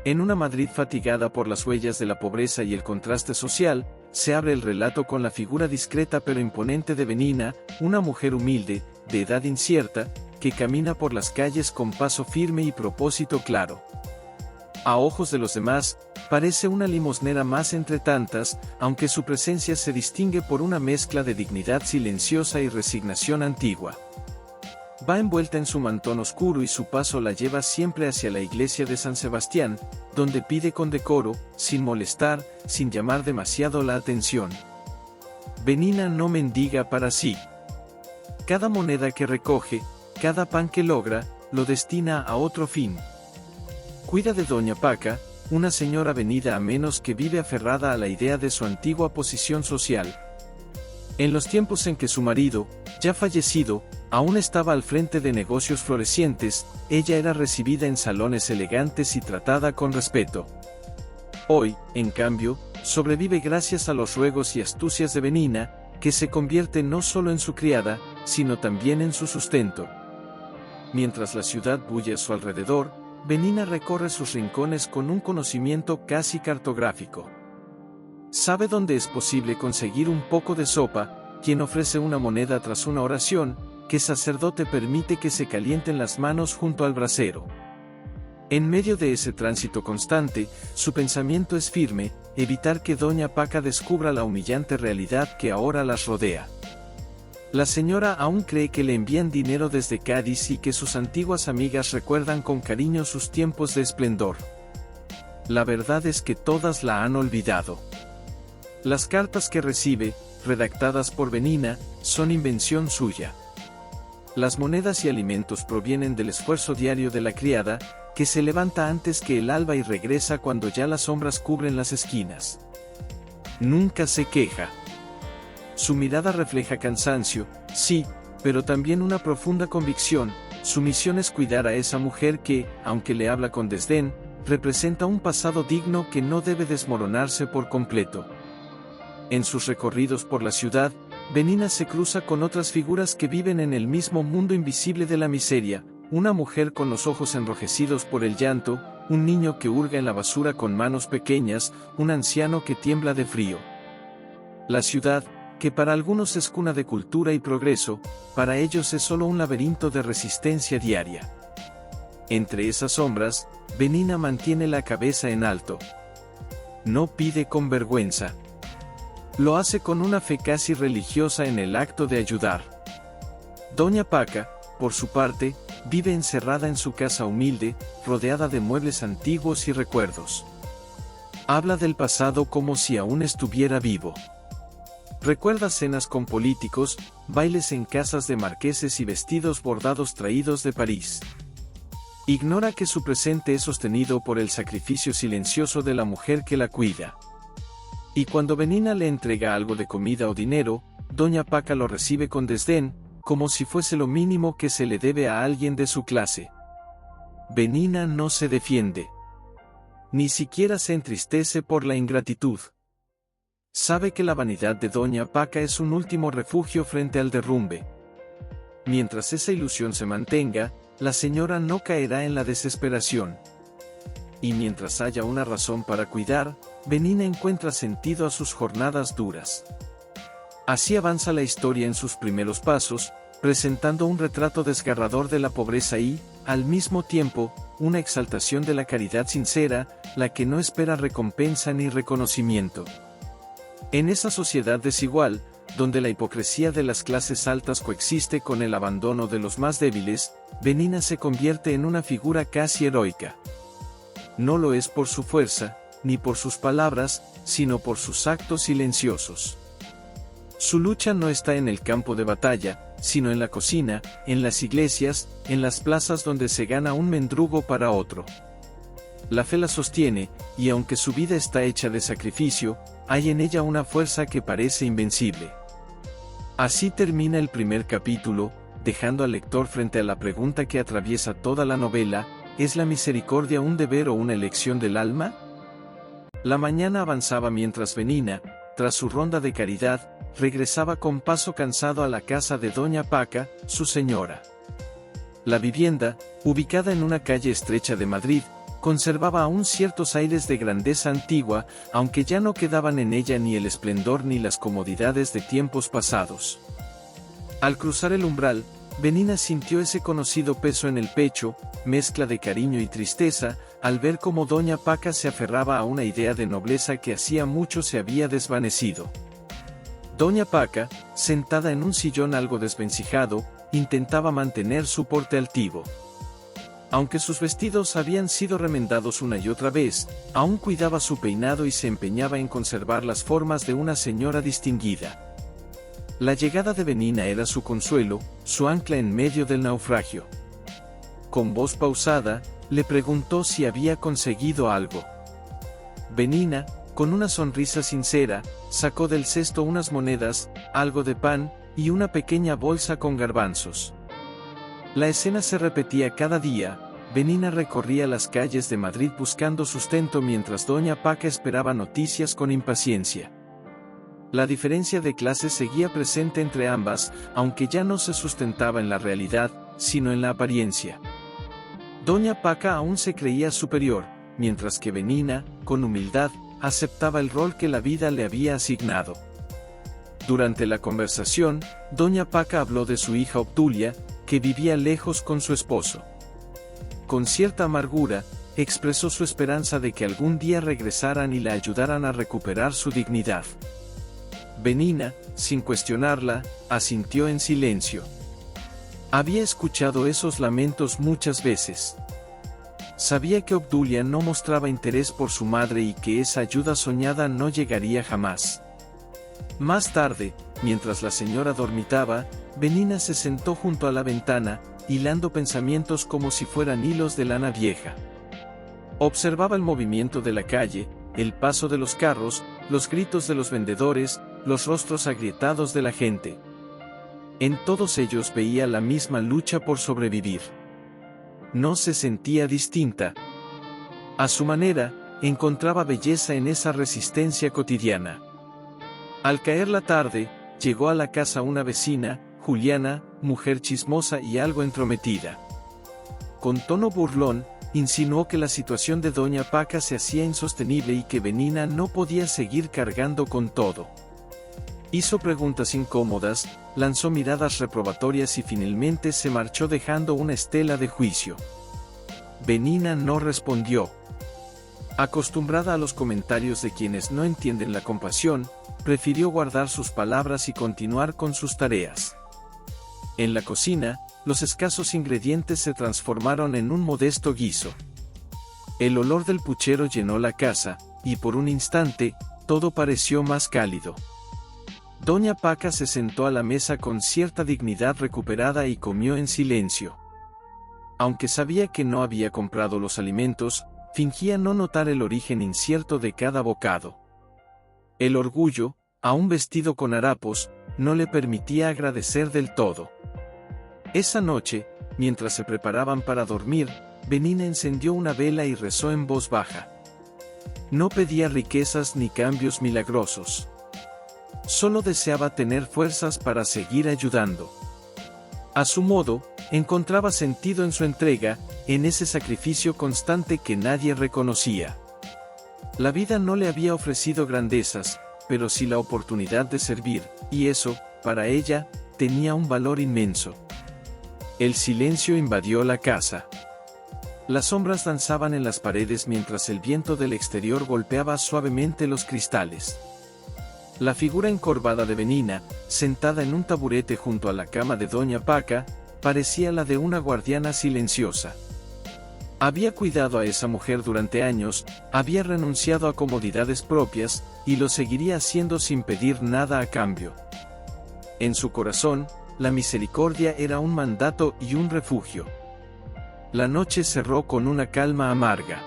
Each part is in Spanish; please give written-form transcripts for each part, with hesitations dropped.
En una Madrid fatigada por las huellas de la pobreza y el contraste social, se abre el relato con la figura discreta pero imponente de Benina, una mujer humilde, de edad incierta, que camina por las calles con paso firme y propósito claro. A ojos de los demás, parece una limosnera más entre tantas, aunque su presencia se distingue por una mezcla de dignidad silenciosa y resignación antigua. Va envuelta en su mantón oscuro y su paso la lleva siempre hacia la iglesia de San Sebastián, donde pide con decoro, sin molestar, sin llamar demasiado la atención. Benina no mendiga para sí. Cada moneda que recoge, cada pan que logra, lo destina a otro fin. Cuida de Doña Paca, una señora venida a menos que vive aferrada a la idea de su antigua posición social. En los tiempos en que su marido, ya fallecido, aún estaba al frente de negocios florecientes, ella era recibida en salones elegantes y tratada con respeto. Hoy, en cambio, sobrevive gracias a los ruegos y astucias de Benina, que se convierte no solo en su criada, sino también en su sustento. Mientras la ciudad bulle a su alrededor, Benina recorre sus rincones con un conocimiento casi cartográfico. Sabe dónde es posible conseguir un poco de sopa, quien ofrece una moneda tras una oración, qué sacerdote permite que se calienten las manos junto al brasero. En medio de ese tránsito constante, su pensamiento es firme, evitar que Doña Paca descubra la humillante realidad que ahora las rodea. La señora aún cree que le envían dinero desde Cádiz y que sus antiguas amigas recuerdan con cariño sus tiempos de esplendor. La verdad es que todas la han olvidado. Las cartas que recibe, redactadas por Benina, son invención suya. Las monedas y alimentos provienen del esfuerzo diario de la criada, que se levanta antes que el alba y regresa cuando ya las sombras cubren las esquinas. Nunca se queja. Su mirada refleja cansancio, sí, pero también una profunda convicción. Su misión es cuidar a esa mujer que, aunque le habla con desdén, representa un pasado digno que no debe desmoronarse por completo. En sus recorridos por la ciudad, Benina se cruza con otras figuras que viven en el mismo mundo invisible de la miseria, una mujer con los ojos enrojecidos por el llanto, un niño que hurga en la basura con manos pequeñas, un anciano que tiembla de frío. La ciudad, que para algunos es cuna de cultura y progreso, para ellos es solo un laberinto de resistencia diaria. Entre esas sombras, Benina mantiene la cabeza en alto. No pide con vergüenza. Lo hace con una fe casi religiosa en el acto de ayudar. Doña Paca, por su parte, vive encerrada en su casa humilde, rodeada de muebles antiguos y recuerdos. Habla del pasado como si aún estuviera vivo. Recuerda cenas con políticos, bailes en casas de marqueses y vestidos bordados traídos de París. Ignora que su presente es sostenido por el sacrificio silencioso de la mujer que la cuida. Y cuando Benina le entrega algo de comida o dinero, Doña Paca lo recibe con desdén, como si fuese lo mínimo que se le debe a alguien de su clase. Benina no se defiende. Ni siquiera se entristece por la ingratitud. Sabe que la vanidad de Doña Paca es un último refugio frente al derrumbe. Mientras esa ilusión se mantenga, la señora no caerá en la desesperación. Y mientras haya una razón para cuidar, Benina encuentra sentido a sus jornadas duras. Así avanza la historia en sus primeros pasos, presentando un retrato desgarrador de la pobreza y, al mismo tiempo, una exaltación de la caridad sincera, la que no espera recompensa ni reconocimiento. En esa sociedad desigual, donde la hipocresía de las clases altas coexiste con el abandono de los más débiles, Benina se convierte en una figura casi heroica. No lo es por su fuerza, ni por sus palabras, sino por sus actos silenciosos. Su lucha no está en el campo de batalla, sino en la cocina, en las iglesias, en las plazas donde se gana un mendrugo para otro. La fe la sostiene, y aunque su vida está hecha de sacrificio, hay en ella una fuerza que parece invencible. Así termina el primer capítulo, dejando al lector frente a la pregunta que atraviesa toda la novela: ¿es la misericordia un deber o una elección del alma? La mañana avanzaba mientras Benina, tras su ronda de caridad, regresaba con paso cansado a la casa de Doña Paca, su señora. La vivienda, ubicada en una calle estrecha de Madrid, conservaba aún ciertos aires de grandeza antigua, aunque ya no quedaban en ella ni el esplendor ni las comodidades de tiempos pasados. Al cruzar el umbral, Benina sintió ese conocido peso en el pecho, mezcla de cariño y tristeza, al ver cómo doña Paca se aferraba a una idea de nobleza que hacía mucho se había desvanecido. Doña Paca, sentada en un sillón algo desvencijado, intentaba mantener su porte altivo. Aunque sus vestidos habían sido remendados una y otra vez, aún cuidaba su peinado y se empeñaba en conservar las formas de una señora distinguida. La llegada de Benina era su consuelo, su ancla en medio del naufragio. Con voz pausada, le preguntó si había conseguido algo. Benina, con una sonrisa sincera, sacó del cesto unas monedas, algo de pan, y una pequeña bolsa con garbanzos. La escena se repetía cada día. Benina recorría las calles de Madrid buscando sustento mientras doña Paca esperaba noticias con impaciencia. La diferencia de clases seguía presente entre ambas, aunque ya no se sustentaba en la realidad, sino en la apariencia. Doña Paca aún se creía superior, mientras que Benina, con humildad, aceptaba el rol que la vida le había asignado. Durante la conversación, doña Paca habló de su hija Obdulia, que vivía lejos con su esposo. Con cierta amargura, expresó su esperanza de que algún día regresaran y la ayudaran a recuperar su dignidad. Benina, sin cuestionarla, asintió en silencio. Había escuchado esos lamentos muchas veces. Sabía que Obdulia no mostraba interés por su madre y que esa ayuda soñada no llegaría jamás. Más tarde, mientras la señora dormitaba, Benina se sentó junto a la ventana, hilando pensamientos como si fueran hilos de lana vieja. Observaba el movimiento de la calle, el paso de los carros, los gritos de los vendedores, los rostros agrietados de la gente. En todos ellos veía la misma lucha por sobrevivir. No se sentía distinta. A su manera, encontraba belleza en esa resistencia cotidiana. Al caer la tarde, llegó a la casa una vecina, Juliana, mujer chismosa y algo entrometida. Con tono burlón, insinuó que la situación de doña Paca se hacía insostenible y que Benina no podía seguir cargando con todo. Hizo preguntas incómodas, lanzó miradas reprobatorias y finalmente se marchó dejando una estela de juicio. Benina no respondió. Acostumbrada a los comentarios de quienes no entienden la compasión, prefirió guardar sus palabras y continuar con sus tareas. En la cocina, los escasos ingredientes se transformaron en un modesto guiso. El olor del puchero llenó la casa, y por un instante, todo pareció más cálido. Doña Paca se sentó a la mesa con cierta dignidad recuperada y comió en silencio. Aunque sabía que no había comprado los alimentos, fingía no notar el origen incierto de cada bocado. El orgullo, aún vestido con harapos, no le permitía agradecer del todo. Esa noche, mientras se preparaban para dormir, Benina encendió una vela y rezó en voz baja. No pedía riquezas ni cambios milagrosos. Solo deseaba tener fuerzas para seguir ayudando. A su modo, encontraba sentido en su entrega, en ese sacrificio constante que nadie reconocía. La vida no le había ofrecido grandezas, pero sí la oportunidad de servir, y eso, para ella, tenía un valor inmenso. El silencio invadió la casa. Las sombras danzaban en las paredes mientras el viento del exterior golpeaba suavemente los cristales. La figura encorvada de Benina, sentada en un taburete junto a la cama de doña Paca, parecía la de una guardiana silenciosa. Había cuidado a esa mujer durante años, había renunciado a comodidades propias, y lo seguiría haciendo sin pedir nada a cambio. En su corazón, la misericordia era un mandato y un refugio. La noche cerró con una calma amarga.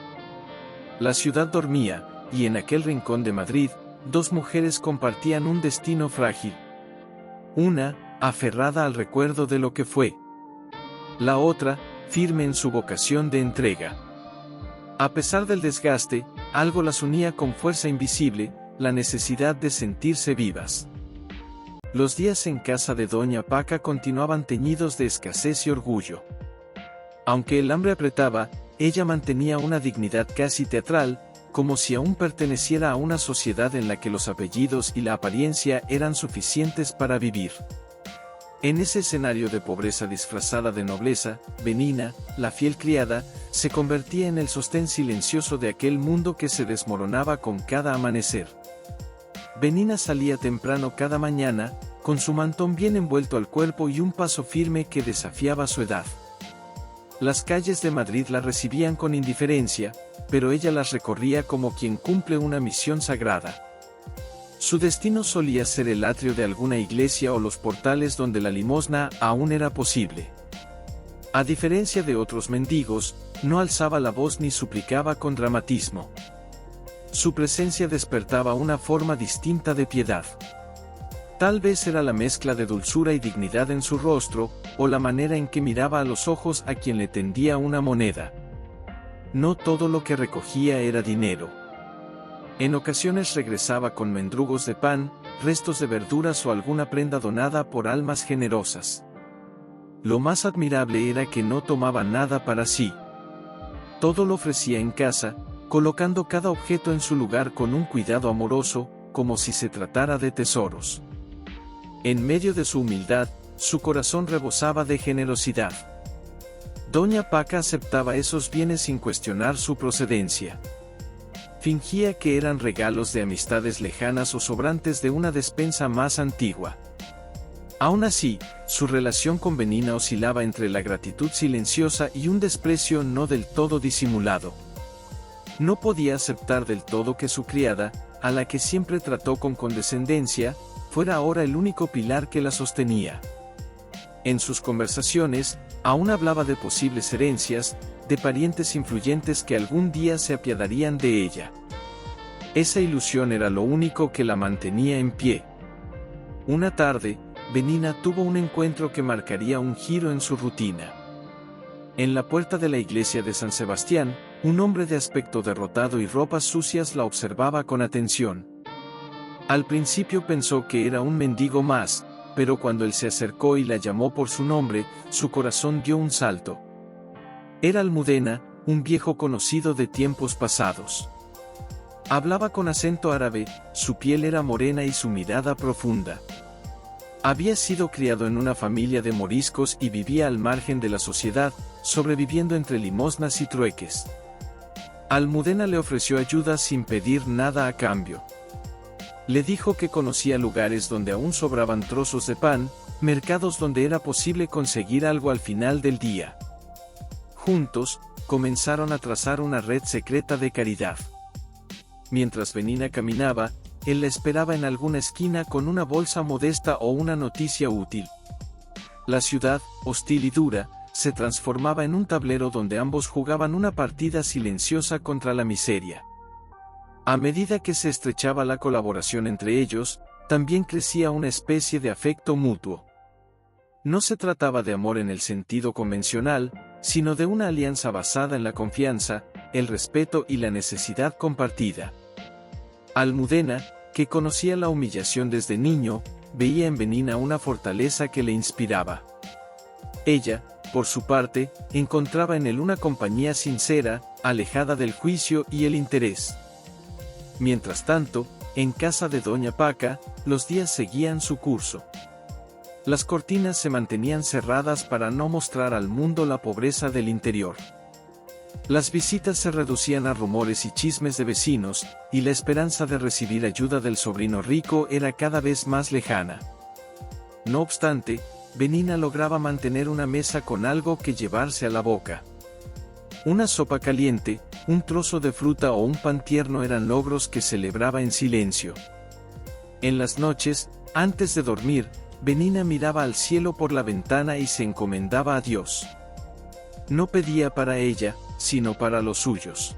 La ciudad dormía, y en aquel rincón de Madrid, dos mujeres compartían un destino frágil. Una, aferrada al recuerdo de lo que fue. La otra, firme en su vocación de entrega. A pesar del desgaste, algo las unía con fuerza invisible, la necesidad de sentirse vivas. Los días en casa de doña Paca continuaban teñidos de escasez y orgullo. Aunque el hambre apretaba, ella mantenía una dignidad casi teatral, como si aún perteneciera a una sociedad en la que los apellidos y la apariencia eran suficientes para vivir. En ese escenario de pobreza disfrazada de nobleza, Benina, la fiel criada, se convertía en el sostén silencioso de aquel mundo que se desmoronaba con cada amanecer. Benina salía temprano cada mañana, con su mantón bien envuelto al cuerpo y un paso firme que desafiaba su edad. Las calles de Madrid la recibían con indiferencia, pero ella las recorría como quien cumple una misión sagrada. Su destino solía ser el atrio de alguna iglesia o los portales donde la limosna aún era posible. A diferencia de otros mendigos, no alzaba la voz ni suplicaba con dramatismo. Su presencia despertaba una forma distinta de piedad. Tal vez era la mezcla de dulzura y dignidad en su rostro, o la manera en que miraba a los ojos a quien le tendía una moneda. No todo lo que recogía era dinero. En ocasiones regresaba con mendrugos de pan, restos de verduras o alguna prenda donada por almas generosas. Lo más admirable era que no tomaba nada para sí. Todo lo ofrecía en casa, colocando cada objeto en su lugar con un cuidado amoroso, como si se tratara de tesoros. En medio de su humildad, su corazón rebosaba de generosidad. Doña Paca aceptaba esos bienes sin cuestionar su procedencia. Fingía que eran regalos de amistades lejanas o sobrantes de una despensa más antigua. Aún así, su relación con Benina oscilaba entre la gratitud silenciosa y un desprecio no del todo disimulado. No podía aceptar del todo que su criada, a la que siempre trató con condescendencia, fuera ahora el único pilar que la sostenía. En sus conversaciones, aún hablaba de posibles herencias, de parientes influyentes que algún día se apiadarían de ella. Esa ilusión era lo único que la mantenía en pie. Una tarde, Benina tuvo un encuentro que marcaría un giro en su rutina. En la puerta de la iglesia de San Sebastián, un hombre de aspecto derrotado y ropas sucias la observaba con atención. Al principio pensó que era un mendigo más, pero cuando él se acercó y la llamó por su nombre, su corazón dio un salto. Era Almudena, un viejo conocido de tiempos pasados. Hablaba con acento árabe, su piel era morena y su mirada profunda. Había sido criado en una familia de moriscos y vivía al margen de la sociedad, sobreviviendo entre limosnas y trueques. Almudena le ofreció ayuda sin pedir nada a cambio. Le dijo que conocía lugares donde aún sobraban trozos de pan, mercados donde era posible conseguir algo al final del día. Juntos, comenzaron a trazar una red secreta de caridad. Mientras Benina caminaba, él la esperaba en alguna esquina con una bolsa modesta o una noticia útil. La ciudad, hostil y dura, se transformaba en un tablero donde ambos jugaban una partida silenciosa contra la miseria. A medida que se estrechaba la colaboración entre ellos, también crecía una especie de afecto mutuo. No se trataba de amor en el sentido convencional, sino de una alianza basada en la confianza, el respeto y la necesidad compartida. Almudena, que conocía la humillación desde niño, veía en Benina una fortaleza que le inspiraba. Ella, por su parte, encontraba en él una compañía sincera, alejada del juicio y el interés. Mientras tanto, en casa de Doña Paca, los días seguían su curso. Las cortinas se mantenían cerradas para no mostrar al mundo la pobreza del interior. Las visitas se reducían a rumores y chismes de vecinos, y la esperanza de recibir ayuda del sobrino rico era cada vez más lejana. No obstante, Benina lograba mantener una mesa con algo que llevarse a la boca. Una sopa caliente, un trozo de fruta o un pan tierno eran logros que celebraba en silencio. En las noches, antes de dormir, Benina miraba al cielo por la ventana y se encomendaba a Dios. No pedía para ella, sino para los suyos.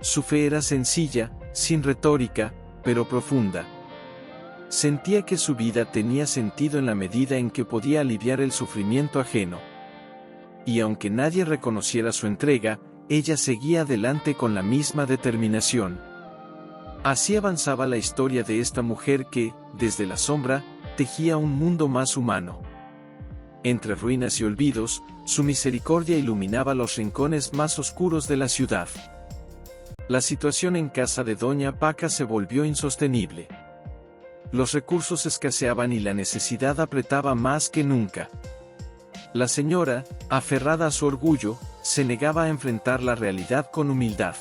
Su fe era sencilla, sin retórica, pero profunda. Sentía que su vida tenía sentido en la medida en que podía aliviar el sufrimiento ajeno. Y aunque nadie reconociera su entrega, ella seguía adelante con la misma determinación. Así avanzaba la historia de esta mujer que, desde la sombra, tejía un mundo más humano. Entre ruinas y olvidos, su misericordia iluminaba los rincones más oscuros de la ciudad. La situación en casa de Doña Paca se volvió insostenible. Los recursos escaseaban y la necesidad apretaba más que nunca. La señora, aferrada a su orgullo, se negaba a enfrentar la realidad con humildad.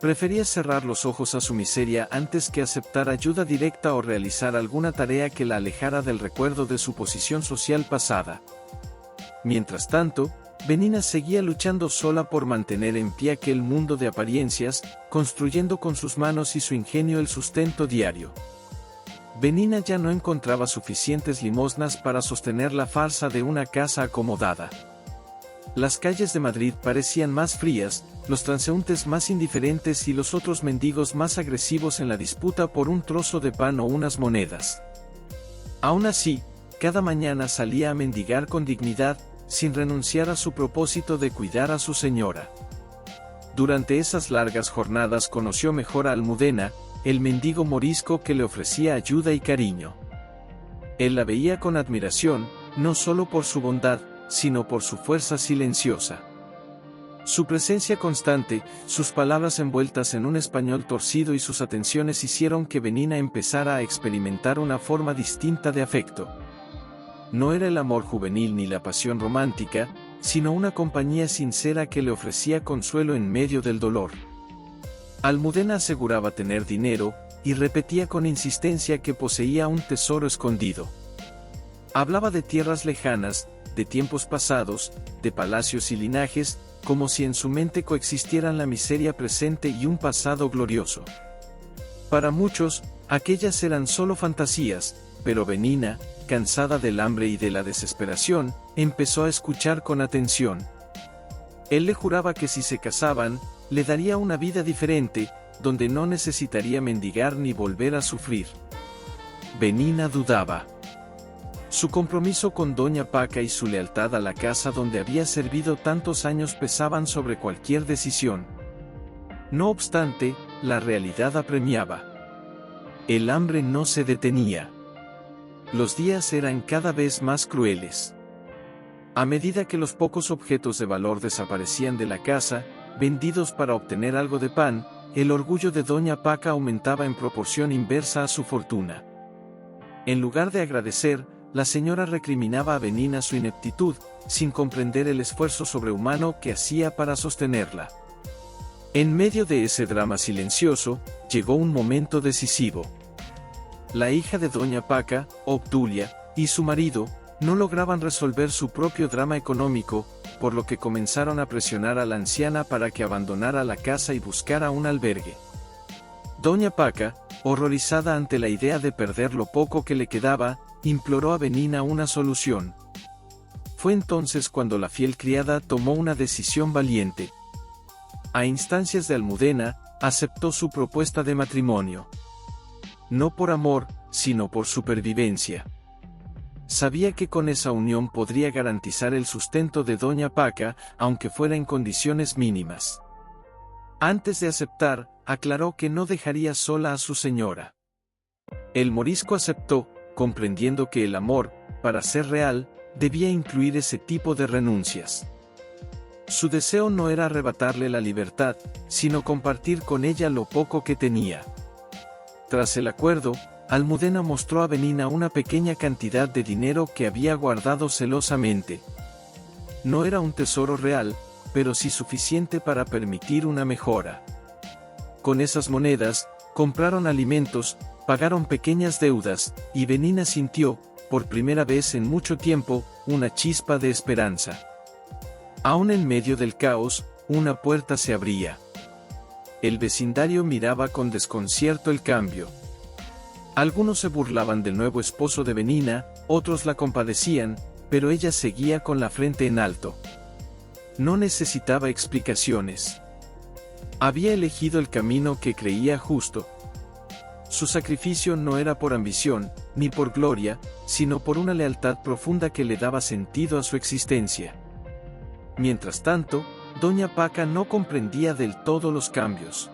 Prefería cerrar los ojos a su miseria antes que aceptar ayuda directa o realizar alguna tarea que la alejara del recuerdo de su posición social pasada. Mientras tanto, Benina seguía luchando sola por mantener en pie aquel mundo de apariencias, construyendo con sus manos y su ingenio el sustento diario. Benina ya no encontraba suficientes limosnas para sostener la farsa de una casa acomodada. Las calles de Madrid parecían más frías, los transeúntes más indiferentes y los otros mendigos más agresivos en la disputa por un trozo de pan o unas monedas. Aún así, cada mañana salía a mendigar con dignidad, sin renunciar a su propósito de cuidar a su señora. Durante esas largas jornadas conoció mejor a Almudena, el mendigo morisco que le ofrecía ayuda y cariño. Él la veía con admiración, no solo por su bondad, sino por su fuerza silenciosa. Su presencia constante, sus palabras envueltas en un español torcido y sus atenciones hicieron que Benina empezara a experimentar una forma distinta de afecto. No era el amor juvenil ni la pasión romántica, sino una compañía sincera que le ofrecía consuelo en medio del dolor. Almudena aseguraba tener dinero, y repetía con insistencia que poseía un tesoro escondido. Hablaba de tierras lejanas, de tiempos pasados, de palacios y linajes, como si en su mente coexistieran la miseria presente y un pasado glorioso. Para muchos, aquellas eran solo fantasías, pero Benina, cansada del hambre y de la desesperación, empezó a escuchar con atención. Él le juraba que si se casaban, le daría una vida diferente, donde no necesitaría mendigar ni volver a sufrir. Benina dudaba. Su compromiso con Doña Paca y su lealtad a la casa donde había servido tantos años pesaban sobre cualquier decisión. No obstante, la realidad apremiaba. El hambre no se detenía. Los días eran cada vez más crueles. A medida que los pocos objetos de valor desaparecían de la casa, vendidos para obtener algo de pan, el orgullo de Doña Paca aumentaba en proporción inversa a su fortuna. En lugar de agradecer, la señora recriminaba a Benina su ineptitud, sin comprender el esfuerzo sobrehumano que hacía para sostenerla. En medio de ese drama silencioso, llegó un momento decisivo. La hija de Doña Paca, Obdulia, y su marido, no lograban resolver su propio drama económico, por lo que comenzaron a presionar a la anciana para que abandonara la casa y buscara un albergue. Doña Paca, horrorizada ante la idea de perder lo poco que le quedaba, imploró a Benina una solución. Fue entonces cuando la fiel criada tomó una decisión valiente. A instancias de Almudena, aceptó su propuesta de matrimonio. No por amor, sino por supervivencia. Sabía que con esa unión podría garantizar el sustento de Doña Paca, aunque fuera en condiciones mínimas. Antes de aceptar, aclaró que no dejaría sola a su señora. El morisco aceptó, comprendiendo que el amor, para ser real, debía incluir ese tipo de renuncias. Su deseo no era arrebatarle la libertad, sino compartir con ella lo poco que tenía. Tras el acuerdo, Almudena mostró a Benina una pequeña cantidad de dinero que había guardado celosamente. No era un tesoro real, pero sí suficiente para permitir una mejora. Con esas monedas, compraron alimentos, pagaron pequeñas deudas, y Benina sintió, por primera vez en mucho tiempo, una chispa de esperanza. Aún en medio del caos, una puerta se abría. El vecindario miraba con desconcierto el cambio. Algunos se burlaban del nuevo esposo de Benina, otros la compadecían, pero ella seguía con la frente en alto. No necesitaba explicaciones. Había elegido el camino que creía justo. Su sacrificio no era por ambición, ni por gloria, sino por una lealtad profunda que le daba sentido a su existencia. Mientras tanto, Doña Paca no comprendía del todo los cambios.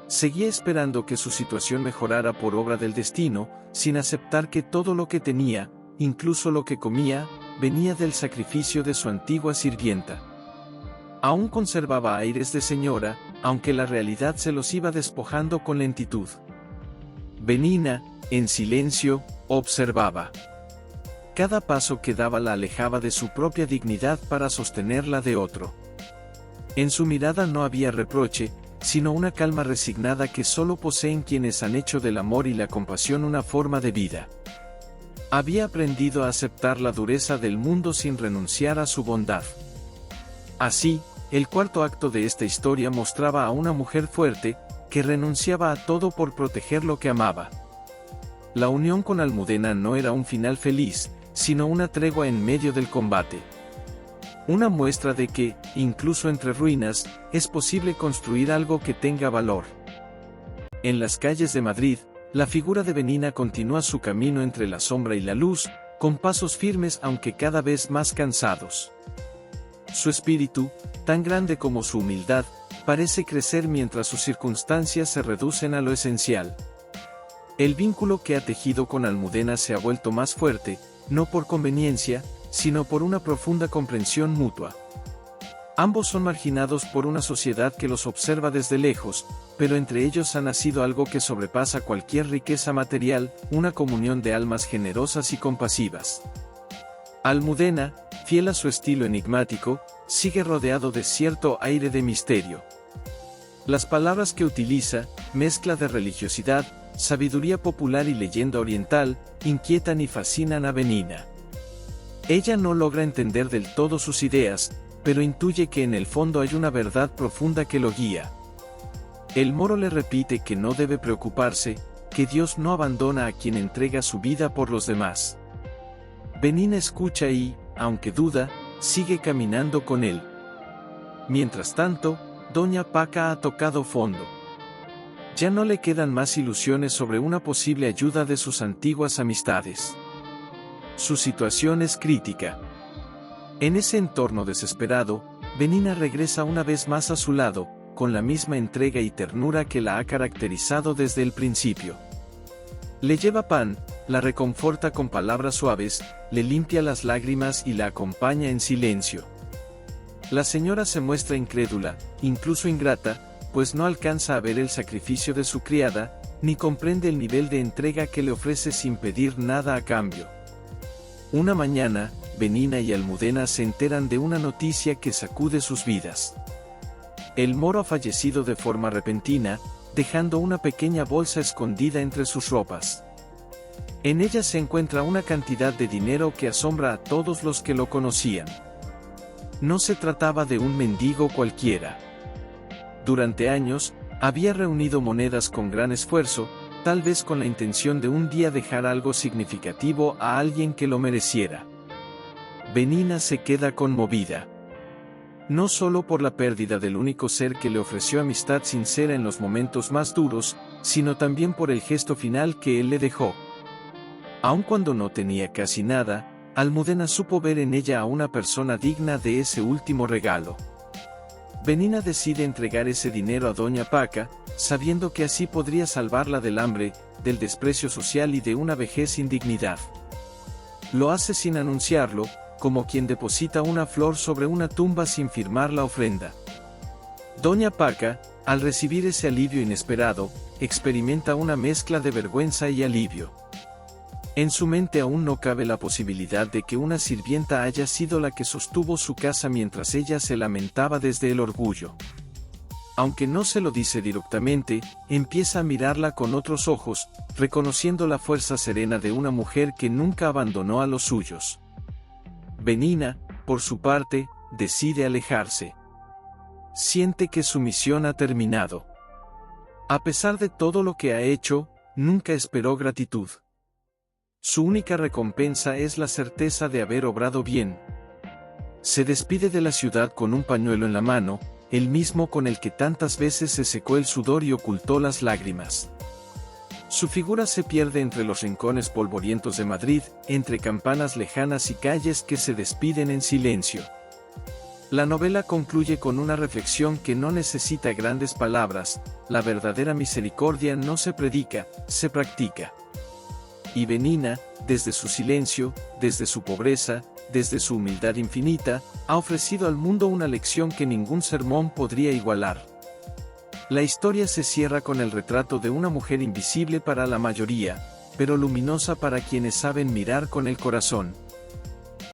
Seguía esperando que su situación mejorara por obra del destino, sin aceptar que todo lo que tenía, incluso lo que comía, venía del sacrificio de su antigua sirvienta. Aún conservaba aires de señora, aunque la realidad se los iba despojando con lentitud. Benina, en silencio, observaba. Cada paso que daba la alejaba de su propia dignidad para sostenerla de otro. En su mirada no había reproche, sino una calma resignada que solo poseen quienes han hecho del amor y la compasión una forma de vida. Había aprendido a aceptar la dureza del mundo sin renunciar a su bondad. Así, el cuarto acto de esta historia mostraba a una mujer fuerte, que renunciaba a todo por proteger lo que amaba. La unión con Almudena no era un final feliz, sino una tregua en medio del combate. Una muestra de que, incluso entre ruinas, es posible construir algo que tenga valor. En las calles de Madrid, la figura de Benina continúa su camino entre la sombra y la luz, con pasos firmes aunque cada vez más cansados. Su espíritu, tan grande como su humildad, parece crecer mientras sus circunstancias se reducen a lo esencial. El vínculo que ha tejido con Almudena se ha vuelto más fuerte, no por conveniencia, sino por una profunda comprensión mutua. Ambos son marginados por una sociedad que los observa desde lejos, pero entre ellos ha nacido algo que sobrepasa cualquier riqueza material, una comunión de almas generosas y compasivas. Almudena, fiel a su estilo enigmático, sigue rodeado de cierto aire de misterio. Las palabras que utiliza, mezcla de religiosidad, sabiduría popular y leyenda oriental, inquietan y fascinan a Benina. Ella no logra entender del todo sus ideas, pero intuye que en el fondo hay una verdad profunda que lo guía. El moro le repite que no debe preocuparse, que Dios no abandona a quien entrega su vida por los demás. Benina escucha y, aunque duda, sigue caminando con él. Mientras tanto, Doña Paca ha tocado fondo. Ya no le quedan más ilusiones sobre una posible ayuda de sus antiguas amistades. Su situación es crítica. En ese entorno desesperado, Benina regresa una vez más a su lado, con la misma entrega y ternura que la ha caracterizado desde el principio. Le lleva pan, la reconforta con palabras suaves, le limpia las lágrimas y la acompaña en silencio. La señora se muestra incrédula, incluso ingrata, pues no alcanza a ver el sacrificio de su criada, ni comprende el nivel de entrega que le ofrece sin pedir nada a cambio. Una mañana, Benina y Almudena se enteran de una noticia que sacude sus vidas. El moro ha fallecido de forma repentina, dejando una pequeña bolsa escondida entre sus ropas. En ella se encuentra una cantidad de dinero que asombra a todos los que lo conocían. No se trataba de un mendigo cualquiera. Durante años, había reunido monedas con gran esfuerzo, tal vez con la intención de un día dejar algo significativo a alguien que lo mereciera. Benina se queda conmovida. No solo por la pérdida del único ser que le ofreció amistad sincera en los momentos más duros, sino también por el gesto final que él le dejó. Aun cuando no tenía casi nada, Almudena supo ver en ella a una persona digna de ese último regalo. Benina decide entregar ese dinero a Doña Paca, sabiendo que así podría salvarla del hambre, del desprecio social y de una vejez sin dignidad. Lo hace sin anunciarlo, como quien deposita una flor sobre una tumba sin firmar la ofrenda. Doña Paca, al recibir ese alivio inesperado, experimenta una mezcla de vergüenza y alivio. En su mente aún no cabe la posibilidad de que una sirvienta haya sido la que sostuvo su casa mientras ella se lamentaba desde el orgullo. Aunque no se lo dice directamente, empieza a mirarla con otros ojos, reconociendo la fuerza serena de una mujer que nunca abandonó a los suyos. Benina, por su parte, decide alejarse. Siente que su misión ha terminado. A pesar de todo lo que ha hecho, nunca esperó gratitud. Su única recompensa es la certeza de haber obrado bien. Se despide de la ciudad con un pañuelo en la mano, el mismo con el que tantas veces se secó el sudor y ocultó las lágrimas. Su figura se pierde entre los rincones polvorientos de Madrid, entre campanas lejanas y calles que se despiden en silencio. La novela concluye con una reflexión que no necesita grandes palabras: la verdadera misericordia no se predica, se practica. Y Benina, desde su silencio, desde su pobreza, desde su humildad infinita, ha ofrecido al mundo una lección que ningún sermón podría igualar. La historia se cierra con el retrato de una mujer invisible para la mayoría, pero luminosa para quienes saben mirar con el corazón.